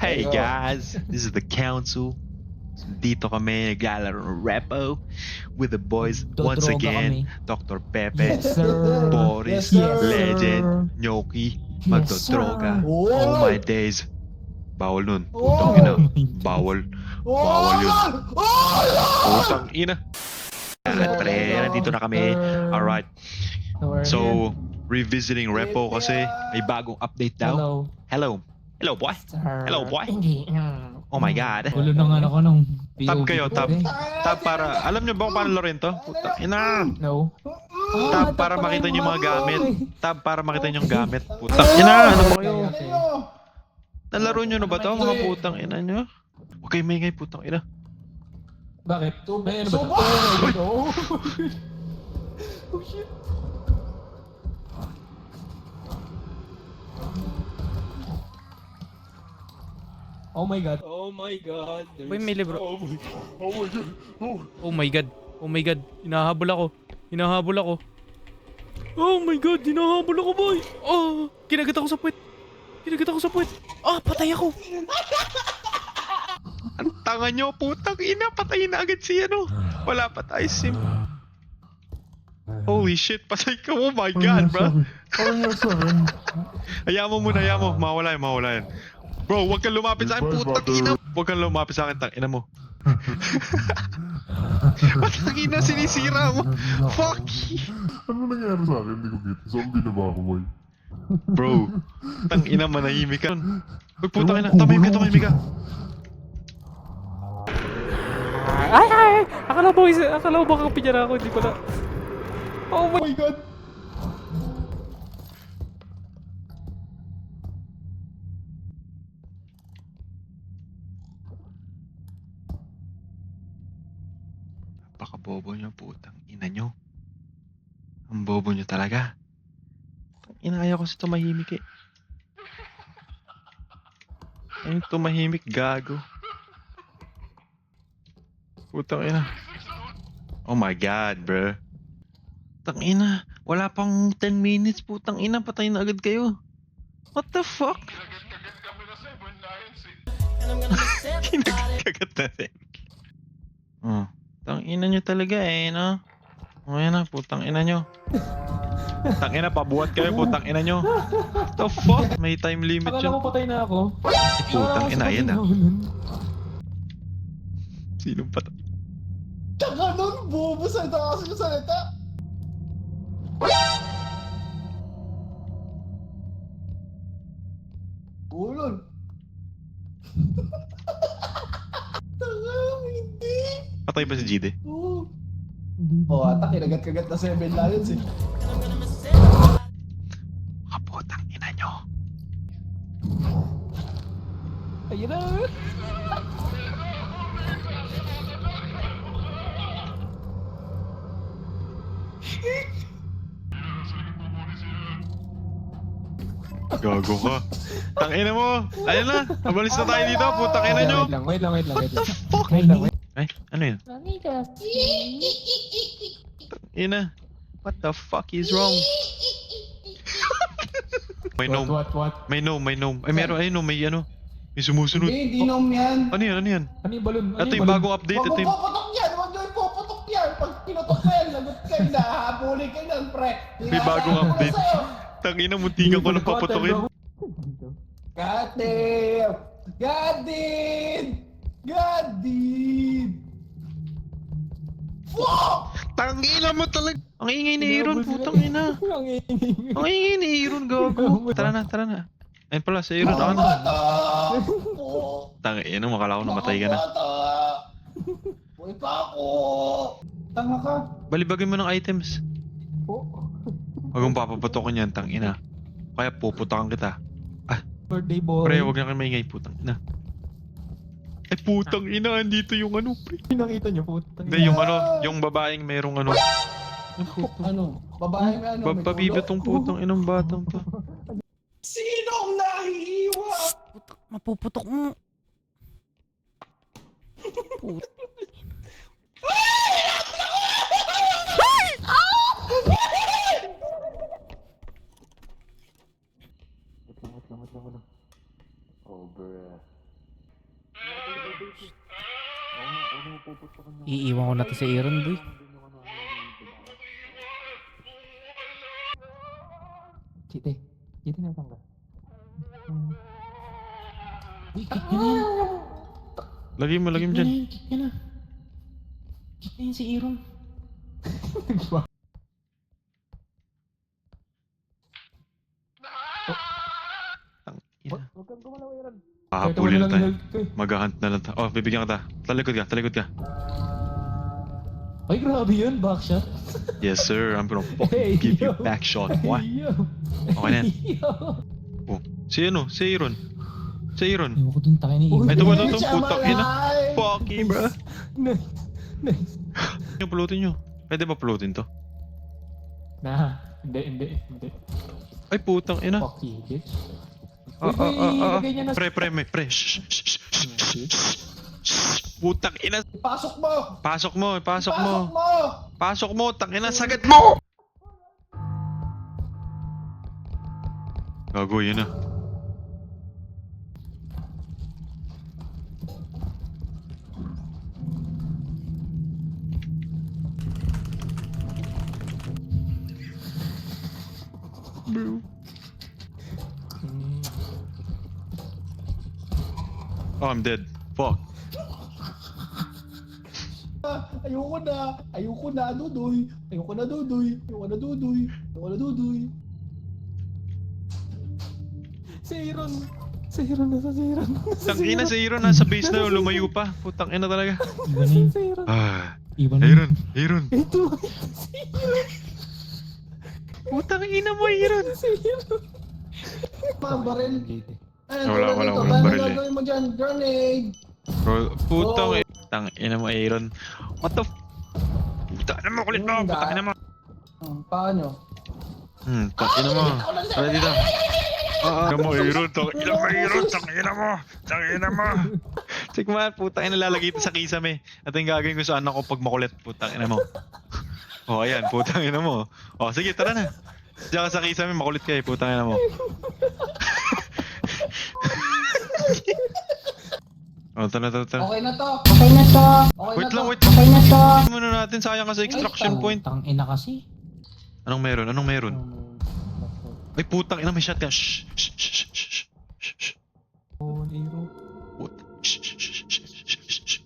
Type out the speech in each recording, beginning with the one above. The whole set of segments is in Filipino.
Hey guys, this is the council. Dito kami naglalaro ng Repo with the boys once Dodroga again. kami. Dr. Pepe, Yes, sir. Boris, Yes, sir. Legend, Nyoki, Yes, magdodroga. sir. Oh my days. Bawal nun. Putang ina. Bawal. Bawal yun. Putang ina. Pre, nandito na kami. Alright. So, revisiting Repo kasi may bagong update daw. Hello. Hello. Hello, boy. Sir. Hello, boy. Hindi. Oh my God. Gulo ng ano ko nung Tab POV kayo, ko tab. eh. Tab para, alam nyo ba kung paano laro to? Putang ina. No. Tab para makita nyo yung mga gamit. Tab para makita nyo yung gamit. Putang ina, ano ba kayo? Okay. Nalaro nyo na ba to, mga putang ina nyo? Okay, may ngay putang ina. Bakit? May ano ba to? Oh my God. Oh shit. Oh my God. Oh my God. Uy, may libro. Oh my God. Oh my God. Oh my God. Hinahabol ako. Hinahabol ako. Oh my God. Hinahabol ako, boy. Oh, kinagat ako sa puwet. Kinagat ako sa puwet. Ah, patay ako. Ang tanga nyo, putang ina, patayin na agad si ano. Wala pa tayo sim. Holy shit, patay ka. Oh my God, bro. Hayaan mo muna, hayaan mo. Mawala yan, mawala yan. Bro, huwag kang lumapit sa akin, putang ina. Huwag kang lumapit sa akin, tang ina mo. Putang ina, sinisira mo. Fuck you. Ano nangyari sa akin? Hindi ko get. Zombie na ba ako, boy? Bro, tang ina, manahimik ka. Uy, putang ina, tamahimik ka. Ay, ay. Akala ko baka pinyara ako. Hindi pala. Oh my God. Napaka-bobo nyo, putang ina nyo. Ang bobo nyo talaga. Inaya ko si tumahimik eh. Ayun, tumahimik, gago. Putang ina. Oh my God, bro. Putang ina. Wala pang 10 minutes, putang ina. Patay na agad kayo. What the fuck? Kinagkagat na rin. Oh. Putang ina nyo talaga eh, no? O yan na, putang ina nyo. Putang ina, pabuhat kayo, putang ina nyo. What the fuck? May time limit Akala yun. ko patay na ako. Putang ina, yan na. Sinong patay? Tsaka nun, bobo salita kasi ng salita. Ulol. Tanga, hindi. Patay ba si Jide? Oo. Oh, ata kinagat-kagat na 7 lions eh. Kaputang ina nyo. Ayun na. Gago ka. Tangina mo. Ayun na. Abalis na tayo dito. Putang ina nyo. Wait lang. What the fuck? Wait lang. Ay, ano yun? Ina. What the fuck is wrong? May gnome. What? May gnome. Ay, meron. Ayun, may ano. May sumusunod. Hindi nom yan. Ano yan? Ano yung balon? Ito yung bagong update. Huwag Ito mo yung... puputok yan! Huwag mo ipuputok yan! Pag pinutok mo yan, lagot ka na! Habulin ka na, pre! May bagong update. Tangina, muntikan ko lang paputokin. God damn! God damn! God damn! Fuck! Tangina mo talaga. Ang ingay ni Aaron, putang ina. Ang ingay ni Aaron, gago. Tara na. Ayun pala, si Aaron, ako na. Bata! Tangina, makala ko namatay ka na. Bata! Buhay pa ako! Tanga ka! Balibagin mo ng items. Huwag mong papaputokin yan, tangina. Kaya puputakan kita. Birthday boy. Pre, huwag na kayo maingay, putang ina. Ay, putang ina, andito yung ano, pre. Pinakita niyo po. Hindi, yung ano, yung babaeng merong ano. Yung putang. Ano? Babae may ano? May Babibitong tulo? putang inang batang to. Sinong nahihiwa? Mapuputok mo. Put. Oh, bruh. Iiwan ko na to sa Aaron, boy. Chite. Chite na tangga. Uy, kick nyo na yan. Lagay mo dyan. Kick nyo na. Kick na yan si Aaron. Ina. Huwag kang gumalaw, Aaron. Habulin na tayo. Ko eh. Mag-hunt na lang tayo. Oh, bibigyan kita. Talikod ka. Ay, grabe yun. Backshot. Yes, sir. I'm gonna Hey, fucking give you yo. back shot. What? Yo. Okay na yan. Yo. Oh, si ano? Si Aaron. Ewan ko dun, takin ni Aaron. Ito ba ito? Bitch, Putang I'm ina. alive! Fucking bro. Nice. Nice. Yung pulutin nyo. Pwede ba pulutin to? Nah. Hindi. Ay, putang ina. Fuck you, bitch. Ah, ah, ah, ah. ilagay niya na- Pre. Shh, shh, shh, shh, shh. Putang ina. Ipasok mo! Pasok mo. Pasok mo. Tangina, sagad mo! Gago, yun na. Oh, I'm dead. Fuck. Ayoko na, Dudoy. Si Aaron. Si Aaron. Tangina, si Aaron nasa base na yun. Lumayo pa. Putang ina talaga. Iwan na yun. Si Aaron. Ah. Iwan na yun. Aaron. Ito. Putang ina mo, Aaron. Si Aaron. Mga baril. Ayun, Wala, tulad walang nito. Paano baril eh. gagawin mo dyan? Grenade! Bro, putang Oh. Tang ina mo, Aaron. What the f... Putang ina mo, kulit mo. Putang ina mo. Paano? Tang ina mo. Tara dito. Tang ina mo, Aaron. Tang ina mo, Aaron. Tang ina mo. Check mo, putang ina lalagay ito sa kisame. At yung gagawin ko sa anak ko pag makulit. Putang ina mo. Oh, ayan. Putang ina mo. Oh, sige, tara na. Diyan ka sa kisame, makulit ka eh. Putang ina mo. Oh, tara. Okay na to. Wait lang. Muna natin, sayang kasi extraction point. Tang ina kasi. Anong meron? Ay, putang ina, may shotgun. Shh. Oh, Aaron. Shh.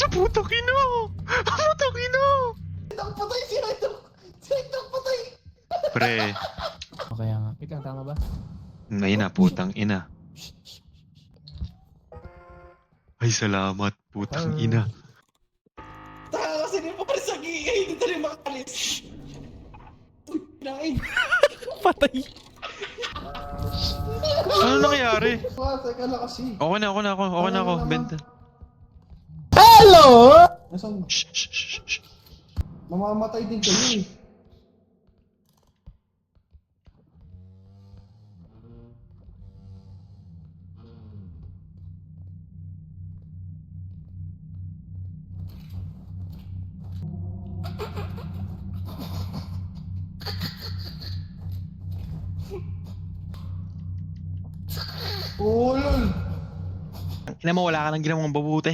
Putang ina! Ang patay si Hector patay! Pre, Okay nga. Ikaw, tama ba? ngayon na, putang ina. Ay, salamat, putang ina. Taka kasi di pa rin sa gigay, hindi tayo makalis. Uy, pinain. Patay. Ano nangyayari? Teka lang kasi. Okay na ako. Benta. Nasaan? Shh. Mamamatay din kayo eh. Ulol! Ina mo, wala ka nang ginawang mabuti.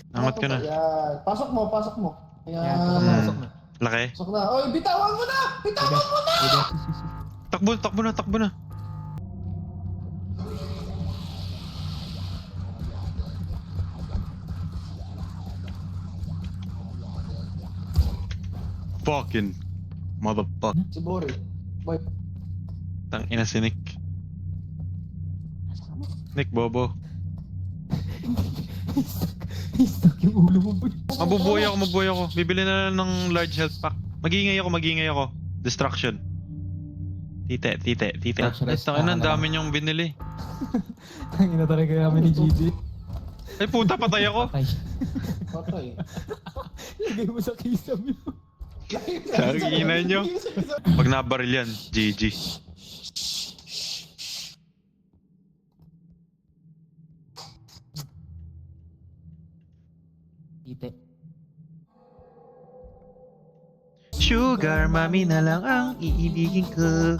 Angat ka na. Yan. Pasok mo. Yan, Ayan. pasok na. Laki. Pasok na. Oy, bitawan mo na! Bitawan mo na! Takbo na. Fucking motherfucker. Si Bori. Boy. Tang ina si Nick. Nick Bobo. Stuck yung ulo mo, boy. Mabubuhay ako. Bibili na lang ng large health pack. Mag-iingay ako. Destruction. Tite. Destruction is- Tangina, ang dami niyong binili. Tangina talaga namin ni GG. Ay puta, patay ako. Patay. Patay. Lagay mo sa kisame mo. Tanginan nyo. Pag nabaril yan, GG. Ite. Sugar mami na lang ang iibigin ko.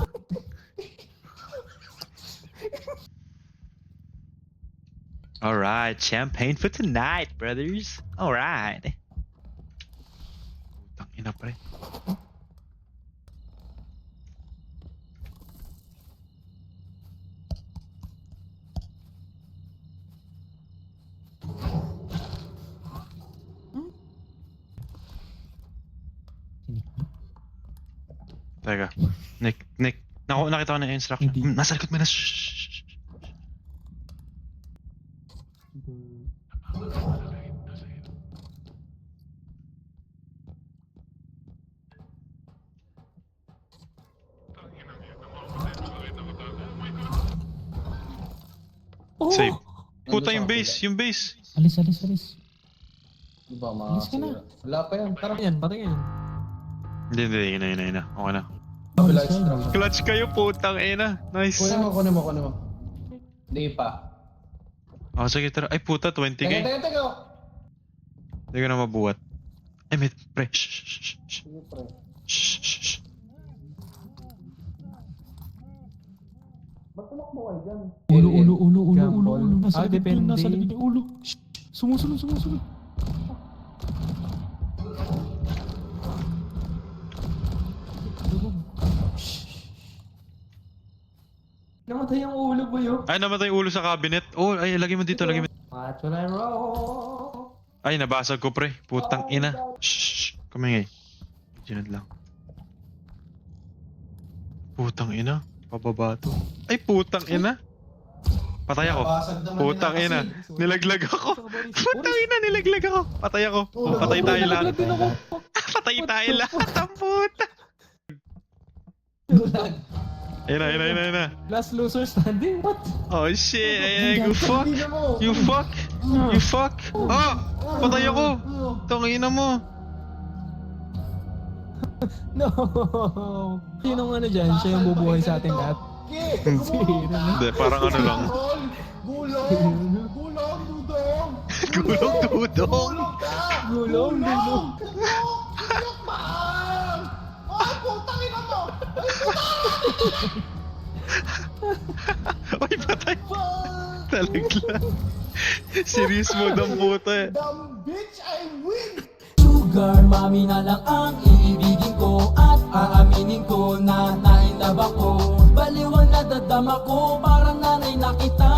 Alright, champagne for tonight, brothers. Alright. Putang ina pre. Teka. Nick. Nakita ko na yung instruction. Hindi. Nasa likod mo na. Shh. Oh! Safe. Puta yung base, yung base. Alis. Di ba, Alis ka na. Wala pa yan. Tara. Yan, patay yan. Hindi. Ina. Okay na. Kabila Alis ka na. extraction. Clutch kayo, putang ina. Nice. Kunin mo. Hindi pa. Oh, sige, tara. Ay, puta, 20k. Teka. Hindi ko na mabuhat. Ay, may pre. Shh. Sige, pre. Shh. Ba't tumakbo kayo dyan? Ulo. Nasa likod depende. yun, nasa likod yung ulo. Shh. Sumusunod. Namatay ang ulo mo yun. Ay, namatay yung ulo sa cabinet. Oh, ay, lagay mo dito. Macho na roll. Ay, nabasag ko, pre. Putang ina. Shh. Kumingay. Diyan lang. Putang ina. Pababa to. Ay, putang ina. Patay ako. Putang ina. Nilaglag ako. Putang ina, nilaglag ako. Patay ako. Oh, patay tayo lahat. Patay tayo lahat. Ang puta. Ayun na. Last loser standing? What? Oh shit. Ay, you fuck. You fuck. Ah! Patay ako. Tangina mo. No! Sinong ano dyan? Siya yung bubuhay sa ating lahat. Hindi, parang ano lang. Gulong, dudong. Gulong. Man! Ay, putang ina mo! Ay, patay. Talaglag. Serious mode ang puta eh. Dumb bitch, I win! Sugar mami na lang ang iibigin ko at aaminin ko na nainlove ako. Baliw ang nadadama ko, parang nanay na kita.